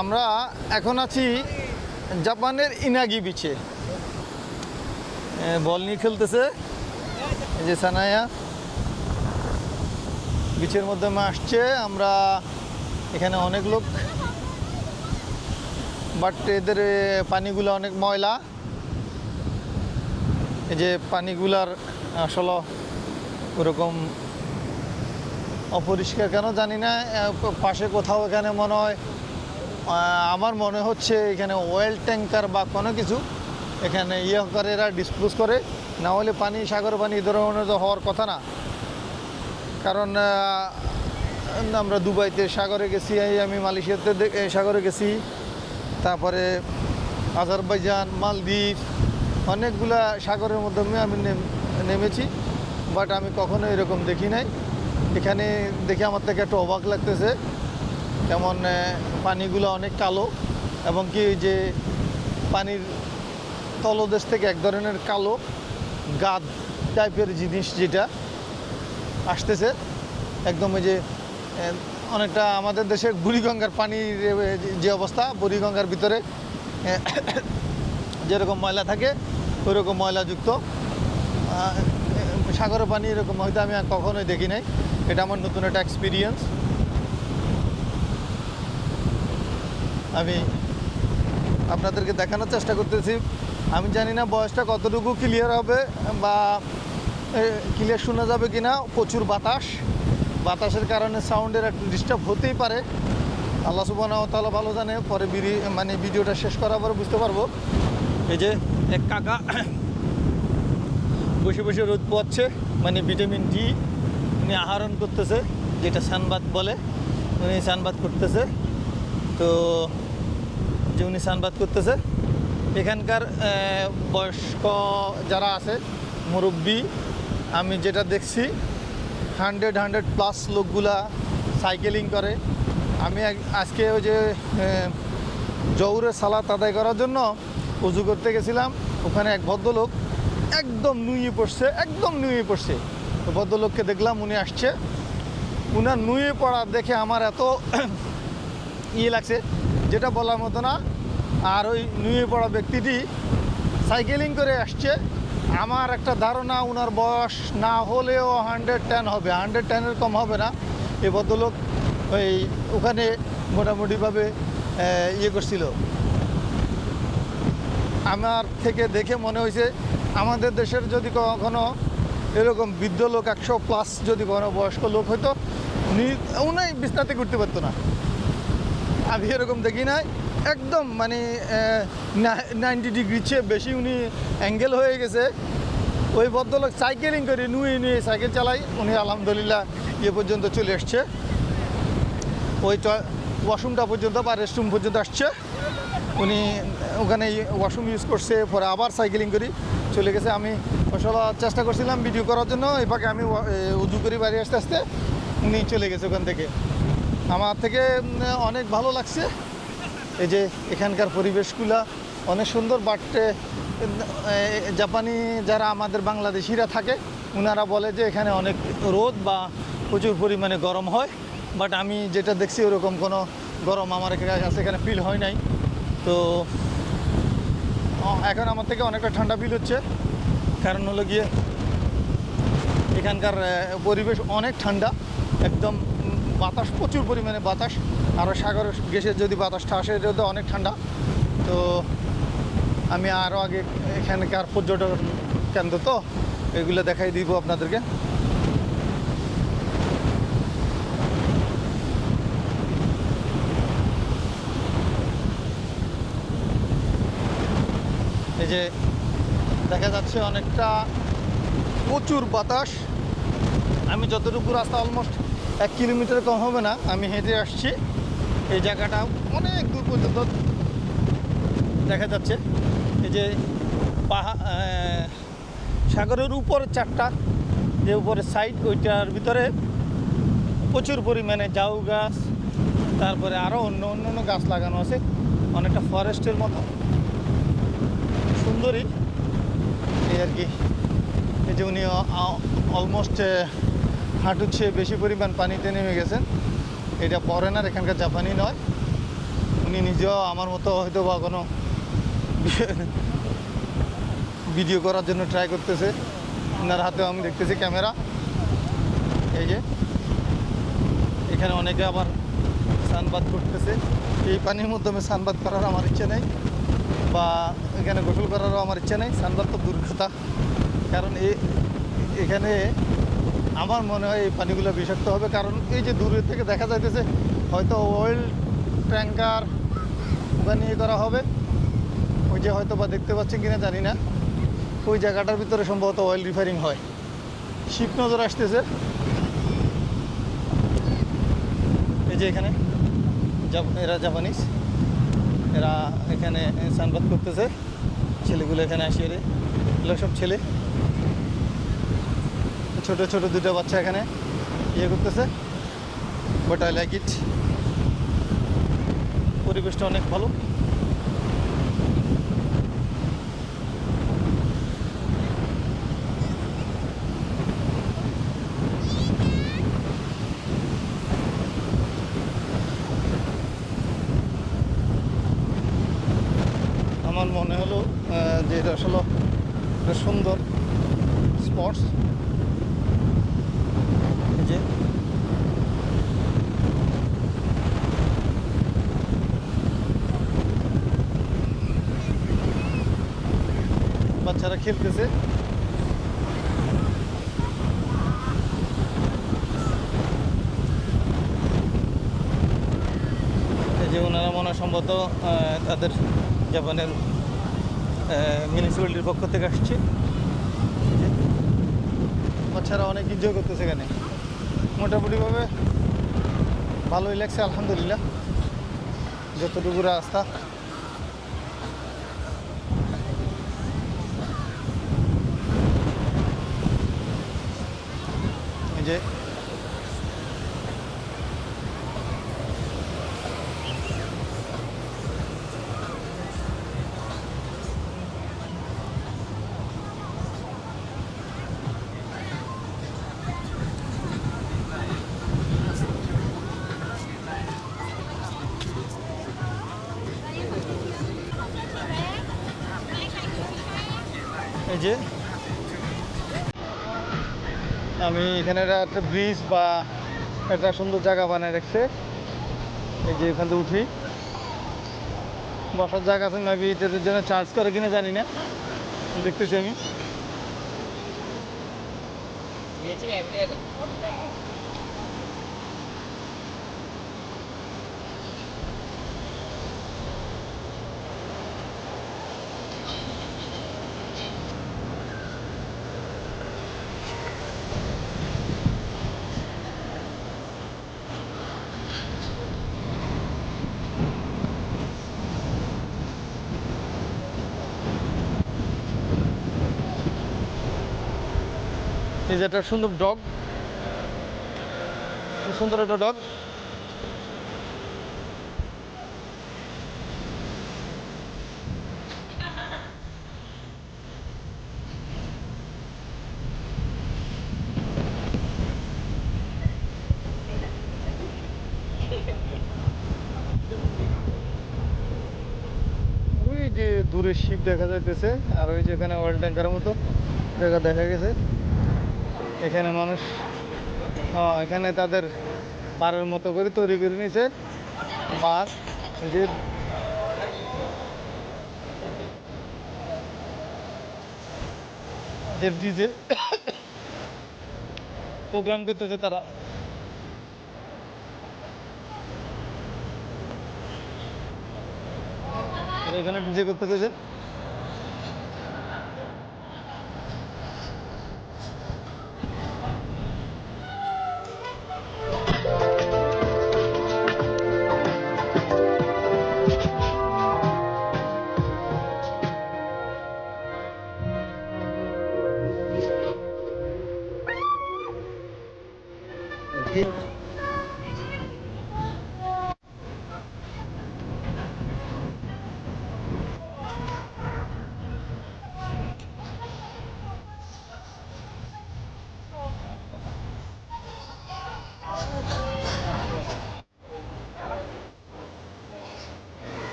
আমরা এখন আছি জাপানের ইনাগি বিচে। বল নিয়ে খেলতেছে এই যে সানায়া, বিচের মধ্যে আসছে। আমরা এখানে অনেক লোক, বাট এদের পানিগুলো অনেক ময়লা। এই যে পানিগুলার আসলে ওরকম অপরিষ্কার কেন জানি না। পাশে কোথাও এখানে মনে হয়, আমার মনে হচ্ছে এখানে অয়েল ট্যাঙ্কার বা কোনো কিছু এখানে করে, এরা ডিসপোজ করে। না হলে পানি, সাগর পানি এই ধরনের তো হওয়ার কথা না। কারণ আমরা দুবাইতে সাগরে গেছি, আমি মালয়েশিয়াতে সাগরে গেছি, তারপরে আজারবাইজান, মালদ্বীপ, অনেকগুলা সাগরের মাধ্যমে আমি নেমেছি, বাট আমি কখনো এরকম দেখি নাই। এখানে দেখে আমার থেকে একটু অবাক লাগতেছে, কেমন পানিগুলো অনেক কালো, এবং কি যে পানির তলদেশ থেকে এক ধরনের কালো গাদ টাইপের জিনিস যেটা আসতেছে একদম। এই যে অনেকটা আমাদের দেশে বুড়িগঙ্গার পানির যে অবস্থা, বুড়িগঙ্গার ভিতরে যেরকম ময়লা থাকে ওইরকম ময়লাযুক্ত সাগরের পানি এরকম হয়তো আমি কখনোই দেখি নাই। এটা আমার নতুন একটা এক্সপিরিয়েন্স। আমি আপনাদেরকে দেখানোর চেষ্টা করতেছি। আমি জানি না বয়সটা কতটুকু ক্লিয়ার হবে বা ক্লিয়ার শোনা যাবে কি না। প্রচুর বাতাসের কারণে সাউন্ডের একটু ডিস্টার্ব হতেই পারে। আল্লাহ সুবহানাহু ওয়া তাআলা ভালো জানে। পরে ভিডিওটা শেষ করার পর বুঝতে পারবো। এই যে এক কাকা বসে বসে রোদ পোয়াচ্ছে, মানে ভিটামিন ডি উনি আহরণ করতেছে, যেটা সানবাত বলে। উনি সানবাত করতেছে। তো যে উনি সানবাত করতেছে, এখানকার বয়স্ক যারা আছে, মুরব্বী, আমি যেটা দেখছি 100+ লোকগুলা সাইকেলিং করে। আমি আজকে ওই যে জহুরে সালাত আদায় করার জন্য উজু করতে গেছিলাম, ওখানে এক ভদ্রলোক একদম নুয়ে পড়ছে। তো ভদ্রলোককে দেখলাম, উনি আসছে, উনার নুয়ে পড়া দেখে আমার এত লাগছে যেটা বলার মতো না। আর ওই নুয়ে পড়া ব্যক্তিটি সাইকেলিং করে আসছে। আমার একটা ধারণা ওনার বয়স না হলেও 110 হবে, 110-এর কম হবে না। এই ভদ্রলোক ওই ওখানে মোটামুটিভাবে করছিল। আমার থেকে দেখে মনে হয়েছে আমাদের দেশের যদি কখনো এরকম বৃদ্ধ লোক 100+ যদি কোনো বয়স্ক লোক হয়তো উনি বিছনাতে করতে পারতো না। আমি এরকম দেখি নাই। একদম মানে 90 ডিগ্রির চেয়ে বেশি উনি অ্যাঙ্গেল হয়ে গেছে। ওই ভদ্রলোক সাইকেলিং করে নুয়ে সাইকেল চালাই। উনি আলহামদুলিল্লাহ পর্যন্ত চলে আসছে, ওই ওয়াশরুমটা পর্যন্ত বা রেস্টরুম পর্যন্ত আসছে। উনি ওখানে ওয়াশরুম ইউজ করছে, পরে আবার সাইকেলিং করি চলে গেছে। আমি আসলে চেষ্টা করছিলাম ভিডিও করার জন্য, এই ফাঁকে আমি উজু করি বাড়ি আসতে আসতে উনি চলে গেছে ওখান থেকে। আমার থেকে অনেক ভালো লাগছে। এই যে এখানকার পরিবেশগুলো অনেক সুন্দর। বাট জাপানি যারা আমাদের বাংলাদেশিরা থাকে, ওনারা বলে যে এখানে অনেক রোদ বা প্রচুর পরিমাণে গরম হয়। বাট আমি যেটা দেখছি ওরকম কোনো গরম আমার কাছে এখানে ফিল হয় নাই। তো এখন আমার থেকে অনেকটা ঠান্ডা ফিল হচ্ছে। কারণ হলো গিয়ে এখানকার পরিবেশ অনেক ঠান্ডা, একদম বাতাস, প্রচুর পরিমাণে বাতাস। আরও সাগর গ্যাসের যদি বাতাসটা আসে এটা তো অনেক ঠান্ডা। তো আমি আরও আগে এখানকার পর্যটন কেন্দ্র তো এগুলো দেখাই দিব আপনাদেরকে। এই যে দেখা যাচ্ছে অনেকটা প্রচুর বাতাস। আমি যতটুকু রাস্তা অলমোস্ট 1 কিলোমিটার কম হবে না আমি হেঁটে আসছি। এই জায়গাটা অনেক দূর পর্যন্ত দেখা যাচ্ছে। এই যে সাগরের উপর 4টা যে উপরের সাইড, ওইটার ভিতরে প্রচুর পরিমাণে ঝাউ গাছ, তারপরে আরও অন্য গাছ লাগানো আছে, অনেকটা ফরেস্টের মতো সুন্দরী এই আর কি। এই যে উনি অলমোস্ট হাঁটুর চেয়ে বেশি পরিমাণ পানিতে নেমে গেছেন। এটা ফরেনার, এখানকার জাপানি নয়। উনি নিজেও আমার মতো হয়তো বা কোনো ভিডিও করার জন্য ট্রাই করতেছে। ওনার হাতেও আমি দেখতেছি ক্যামেরা। এই যে এখানে অনেকে আবার স্নানবাদ করতেছে। এই পানির মাধ্যমে স্নানবাদ করার আমার ইচ্ছে নেই, বা এখানে গোসল করারও আমার ইচ্ছে নেই। স্নানবাদ তো দূর কথা, কারণ এখানে আমার মনে হয় এই পানিগুলো বিষাক্ত হবে। কারণ এই যে দূরের থেকে দেখা যাইতেছে হয়তো অয়েল ট্যাঙ্কার ওখানে ইয়ে করা হবে। ওই যে হয়তো বা দেখতে পাচ্ছেন কিনা জানি না, ওই জায়গাটার ভিতরে সম্ভবত অয়েল রিফাইনিং হয়। শিপ নজর আসতেছে। এই যে এখানে এরা জাপানিজ, এরা এখানে স্নানবাদ করতেছে। ছেলেগুলো এখানে আসিয়ে রে, এগুলো সব ছেলে, ছোট ছোট দুটো বাচ্চা এখানে ইয়ে করতেছে। But I like it. পরিবেশটা অনেক ভালো। আমার মনে হলো যে এটা আসলে একটা সুন্দর স্পটস। যে বাচ্চারা খেলতেছে। এই যে ওনারা মনে হয় সম্ভবত তাদের জাপানের মিউনিসিপ্যালিটির পক্ষ থেকে আসছে। যে বাচ্চারা অনেক এনজয় করতেছে এখানে। মোটামুটিভাবে ভালোই লাগছে আলহামদুলিল্লাহ, যতটুকু রাস্তা। এই যে এই যে আমি এখানে একটা ব্রিজ বা একটা সুন্দর জায়গা বানায় রাখছে। এই যে এখান থেকে উঠি, বসার জায়গা আছে। মেবি এটাদের জন্য চার্জ করে কিনা জানি না, দেখতেছি আমি। এই যে একটা সুন্দর ডগ, সুন্দর একটা ডগ। ওই যে দূরে শিপ দেখা যাইতেছে, আর ওই যে এখানে অয়েল ট্যাঙ্কারের মতো জায়গা দেখা গেছে। এখানে মানুষ এখানে তাদের পাড়ের মতো করে তৈরি করে নিয়েছে মাছ। যে ডিজে প্রোগ্রাম করতেছে তারা। এখানে ডিজে করতেছে।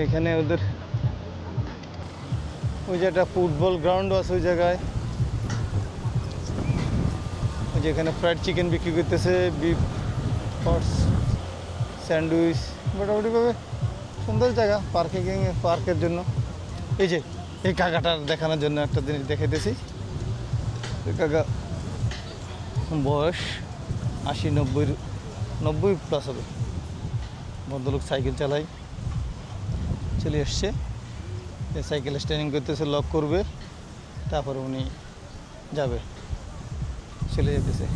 এখানে ওদের ওই যে একটা ফুটবল গ্রাউন্ড আছে ওই জায়গায়, ওই যে এখানে ফ্রাইড চিকেন বিক্রি করতেছে, বিফ হটস স্যান্ডউইচ, মোটামুটিভাবে সুন্দর জায়গা পার্কের জন্য। এই যে এই কাকাটার দেখানোর জন্য একটা জিনিস দেখাইতেছি। এই কাকা বয়স 80-90 প্লাস হবে। ভদ্রলোক সাইকেল চালায়, চলে এসছে, এই সাইকেল স্ট্যান্ডিং করতেছে, লক করবে, তারপরে উনি যাবে, চলে যেতেছে।